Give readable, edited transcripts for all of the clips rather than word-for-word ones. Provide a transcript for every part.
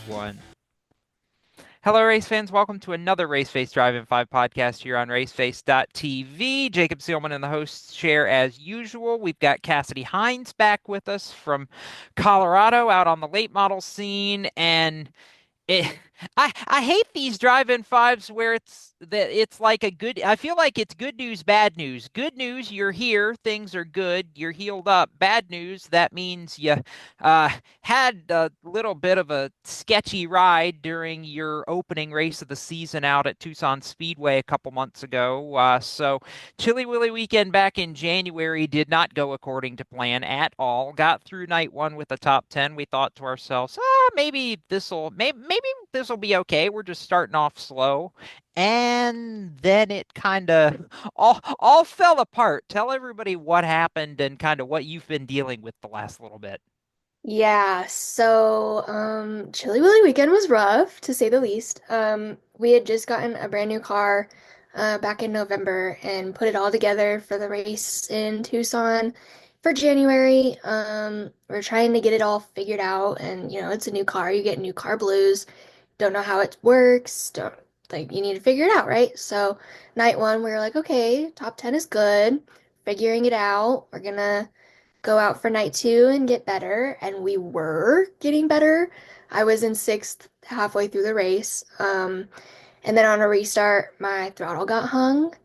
One. Hello, race fans. Welcome to another Race Face Drive-In 5 podcast here on raceface.tv. Jacob Seelman in the host chair as usual. We've got Cassidy Hinds back with us from Colorado out on the late model scene. And it, I hate these drive-in fives where it's like a good. I feel like it's good news, bad news. Good news, you're here, things are good, you're healed up. Bad news, that means you uh, had a little bit of a sketchy ride during your opening race of the season out at Tucson Speedway a couple months ago. So Chilly Willy weekend back in January did not go according to plan at all. Got through night one with the top 10. We thought to ourselves, maybe this will be okay. We're just starting off slow. And then it kind of all fell apart. Tell everybody what happened and kind of what you've been dealing with the last little bit. Yeah, so Chilly Willy weekend was rough to say the least. We had just gotten a brand new car back in November and put it all together for the race in Tucson for January. We're trying to get it all figured out, and it's a new car. You get new car blues. Don't know how it works. Don't like you need to figure it out, right? So night one, we were like, okay, top 10 is good. Figuring it out. We're gonna go out for night two and get better. And we were getting better. I was in sixth halfway through the race. And then on a restart, my throttle got hung.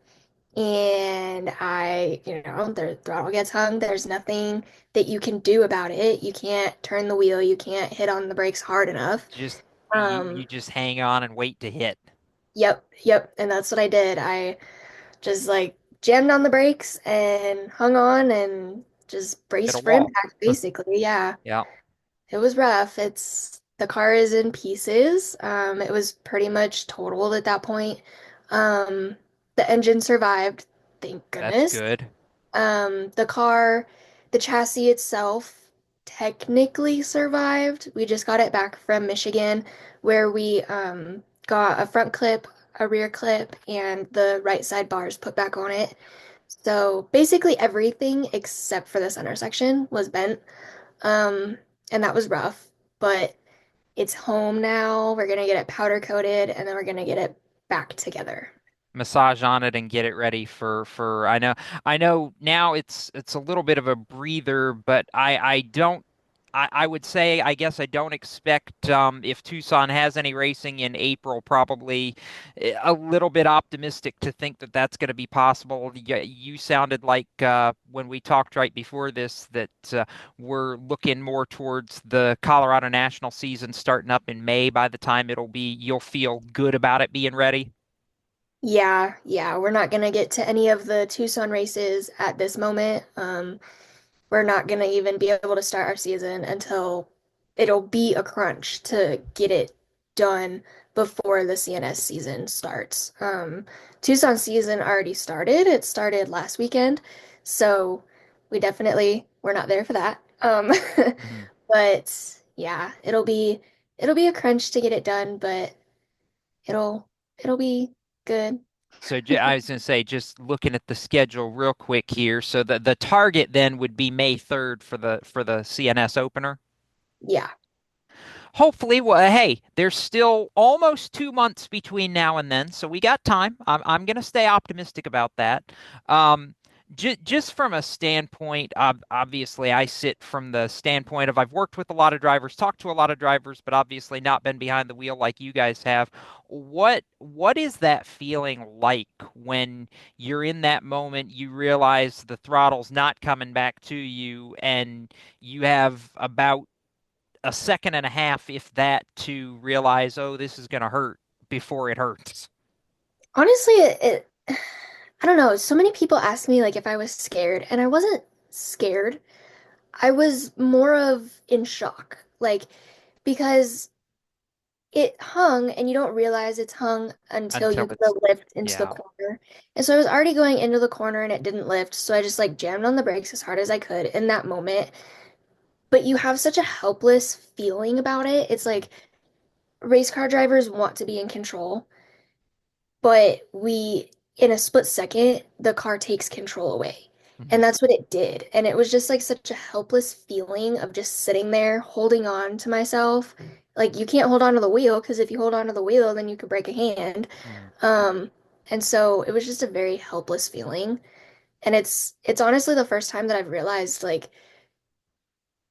And the throttle gets hung. There's nothing that you can do about it. You can't turn the wheel. You can't hit on the brakes hard enough. Just you Um, just hang on and wait to hit. yep, yep. And that's what I did. I just like jammed on the brakes and hung on and just Hit a braced for wall. impact, basically. Yeah. Yeah, It was rough. The car is in pieces. It was pretty much totaled at that point. Um, the engine survived, thank that's goodness. good. The car, the chassis itself technically survived. We just got it back from Michigan where we got a front clip, a rear clip, and the right side bars put back on it. So basically everything except for the center section was bent. Um, and that was rough, but it's home now. We're gonna get it powder coated and then we're gonna get it back together. Massage on it and get it ready for I know now it's a little bit of a breather, but I don't I would say I guess I don't expect if Tucson has any racing in April, probably a little bit optimistic to think that that's going to be possible. You sounded like when we talked right before this that we're looking more towards the Colorado National season starting up in May. By the time you'll feel good about it being ready. Yeah, yeah, we're not gonna get to any of the Tucson races at this moment. We're not gonna even be able to start our season until it'll be a crunch to get it done before the CNS season starts. Tucson season already started. It started last weekend, so we're not there for that. Mhm. But yeah, it'll be a crunch to get it done, but it'll be good. So I was going to say, just looking at the schedule real quick here. So the target then would be May 3rd for the CNS opener. Yeah. Hopefully, well, hey, there's still almost 2 months between now and then, so we got time. I'm going to stay optimistic about that. Um, just from a standpoint, obviously, I sit from the standpoint of I've worked with a lot of drivers, talked to a lot of drivers, but obviously not been behind the wheel like you guys have. What is that feeling like when you're in that moment, you realize the throttle's not coming back to you, and you have about a second and a half, if that, to realize, oh, this is going to hurt before it hurts. Honestly, I don't know. So many people ask me like if I was scared, and I wasn't scared. I was more of in shock. Like because it hung and you don't realize it's hung until Until you it's, go lift into the yeah. corner. And so I was already going into the corner and it didn't lift, so I just like jammed on the brakes as hard as I could in that moment. But you have such a helpless feeling about it. It's like race car drivers want to be in control. but in a split second, the car takes control away. Mhm. And that's what it did. And it was just like such a helpless feeling of just sitting there holding on to myself. Like you can't hold on to the wheel because if you hold on to the wheel, then you could break a hand. Mhm. Um, and so it was just a very helpless feeling. And it's honestly the first time that I've realized like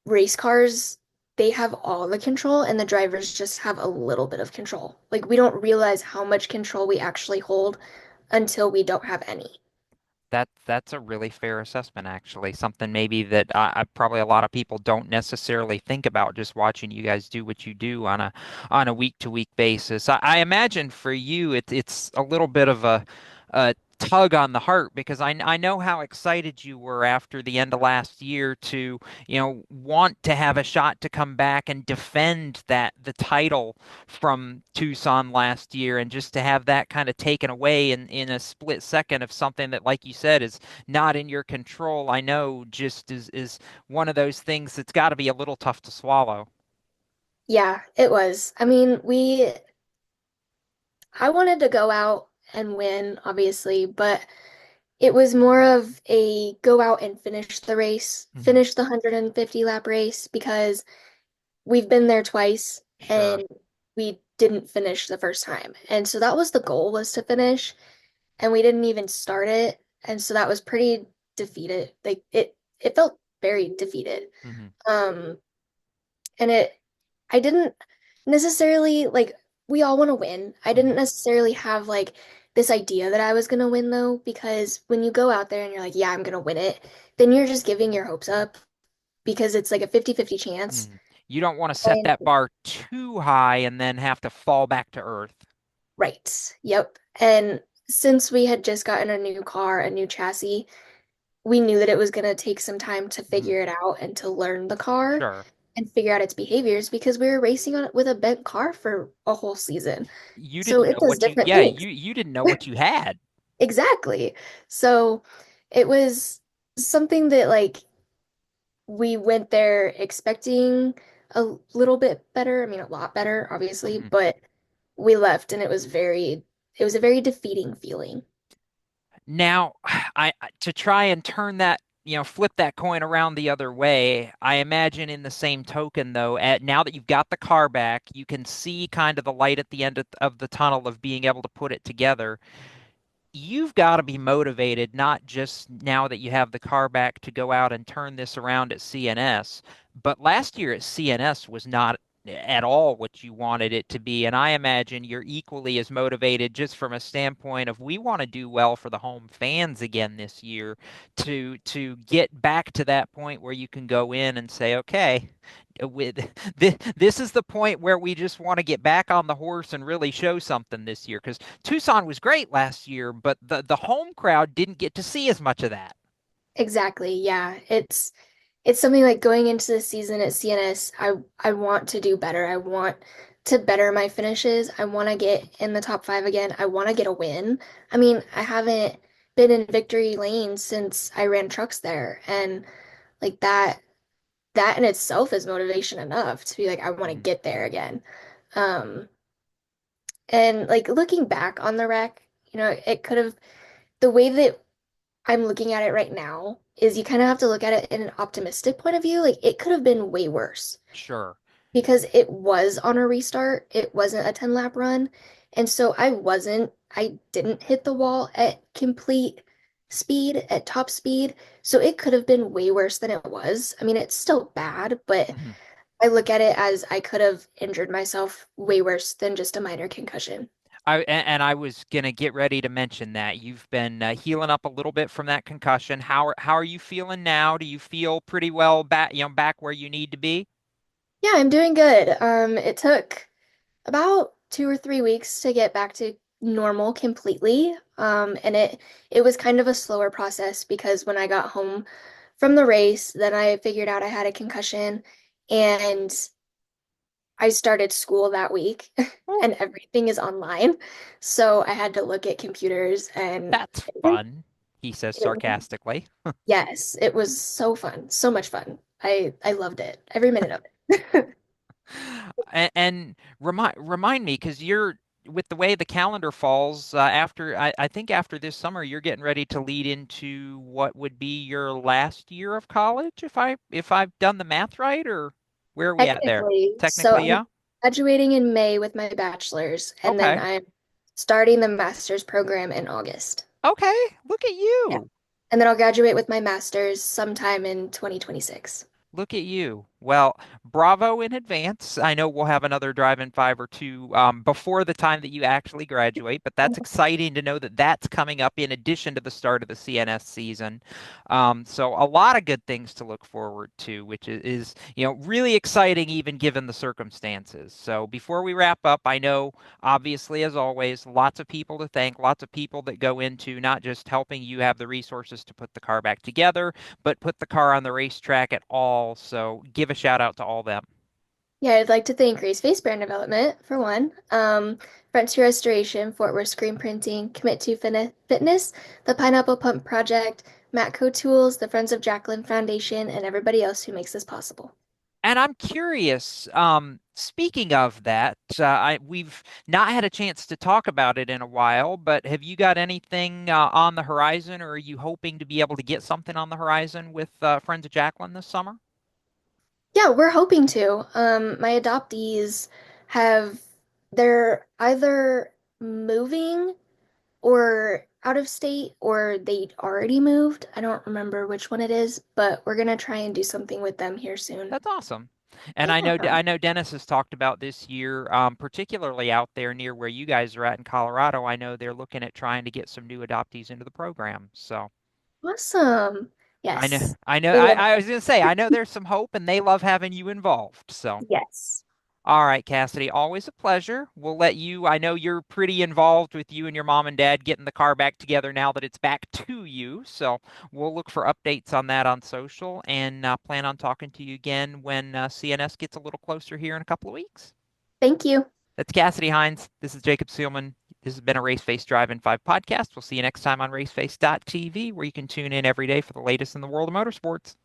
race cars, they have all the control and the drivers just have a little bit of control. Like we don't realize how much control we actually hold until we don't have any. That's a really fair assessment, actually. Something maybe that probably a lot of people don't necessarily think about just watching you guys do what you do on a week to week basis. I imagine for you it's a little bit of a tug on the heart because I know how excited you were after the end of last year to want to have a shot to come back and defend the title from Tucson last year, and just to have that kind of taken away in a split second of something that, like you said, is not in your control. I know just is one of those things that's got to be a little tough to swallow. Yeah, it was. I mean, I wanted to go out and win, obviously, but it was more of a go out and finish the race, Hmm. finish the 150 lap race because we've been there twice Sure. and we didn't finish the first time. And so that was the goal was to finish and we didn't even start it. And so that was pretty defeated. Like it felt very defeated. Hmm. Um and I didn't necessarily like we all want to win. I didn't Hmm. necessarily have like this idea that I was gonna win though, because when you go out there and you're like, yeah, I'm gonna win it, then you're just giving your hopes up because it's like a 50-50 chance. Hmm. You don't want to set And that bar too high and then have to fall back to earth. right. Yep. And since we had just gotten a new car, a new chassis, we knew that it was gonna take some time to Hmm. figure it out and to learn the car Sure. and figure out its behaviors because we were racing on it with a bent car for a whole season. You So didn't it know does what you, different yeah, things. you didn't know what you had. Exactly. So it was something that like we went there expecting a little bit better. I mean, a lot better, obviously, Mhm. but we left and it was a very defeating feeling. Now, to try and turn that, flip that coin around the other way, I imagine in the same token, though, now that you've got the car back, you can see kind of the light at the end of the tunnel of being able to put it together. You've got to be motivated, not just now that you have the car back to go out and turn this around at CNS, but last year at CNS was not at all what you wanted it to be. And I imagine you're equally as motivated just from a standpoint of we want to do well for the home fans again this year to get back to that point where you can go in and say, okay, with this is the point where we just want to get back on the horse and really show something this year because Tucson was great last year, but the home crowd didn't get to see as much of that. Exactly. Yeah. It's something like going into the season at CNS, I want to do better. I want to better my finishes. I want to get in the top five again. I want to get a win. I mean, I haven't been in victory lane since I ran trucks there, and like that in itself is motivation enough to be like, I want to Mhm. get there again. Um, and like looking back on the wreck, it could have the way that I'm looking at it right now is you kind of have to look at it in an optimistic point of view. Like it could have been way worse Sure. because it was on a restart. It wasn't a 10 lap run. And so I didn't hit the wall at complete speed, at top speed. So it could have been way worse than it was. I mean, it's still bad, but Mhm. I look at it as I could have injured myself way worse than just a minor concussion. And I was gonna get ready to mention that you've been healing up a little bit from that concussion. How are you feeling now? Do you feel pretty well back, back where you need to be? Yeah, I'm doing good. It took about 2 or 3 weeks to get back to normal completely. And it was kind of a slower process because when I got home from the race, then I figured out I had a concussion and I started school that week Oh, and everything is online. So I had to look at computers and that's fun, he says it, sarcastically. yes, it was so fun, so much fun. I loved it, every minute of it. And remind me, because with the way the calendar falls, I think after this summer, you're getting ready to lead into what would be your last year of college, if I've done the math right, or where are we at there? Technically, so Technically, I'm yeah. graduating in May with my bachelor's, and then Okay. I'm starting the master's program in August. Okay. Look at Yeah. you. And then I'll graduate with my master's sometime in 2026. Look at you. Well, bravo in advance. I know we'll have another drive-in five or two before the time that you actually graduate, but that's exciting to know that that's coming up in addition to the start of the CNS season. So a lot of good things to look forward to, which is really exciting even given the circumstances. So before we wrap up, I know obviously as always, lots of people to thank, lots of people that go into not just helping you have the resources to put the car back together but put the car on the racetrack at all. So give a shout out to all them. Yeah, I'd like to thank Race Face Brand Development for one, Frontier Restoration, Fort Worth Screen Printing, Commit to Fitness, the Pineapple Pump Project, Matco Tools, the Friends of Jacqueline Foundation, and everybody else who makes this possible. And I'm curious, speaking of that, we've not had a chance to talk about it in a while, but have you got anything on the horizon, or are you hoping to be able to get something on the horizon with Friends of Jacqueline this summer? Yeah, we're hoping to. My adoptees have, they're either moving or out of state or they already moved. I don't remember which one it is, but we're gonna try and do something with them here soon. That's awesome. And Yeah. I know Dennis has talked about this year, particularly out there near where you guys are at in Colorado. I know they're looking at trying to get some new adoptees into the program. So Awesome. I know, Yes. I know, They love I was going to say, I know there's some hope and they love having you involved. So, it. Yes. all right, Cassidy, always a pleasure. We'll let you, I know you're pretty involved with you and your mom and dad getting the car back together now that it's back to you. So we'll look for updates on that on social and plan on talking to you again when CNS gets a little closer here in a couple of weeks. Thank you. That's Cassidy Hinds. This is Jacob Seelman. This has been a Race Face Drive-In 5 podcast. We'll see you next time on raceface.tv, where you can tune in every day for the latest in the world of motorsports.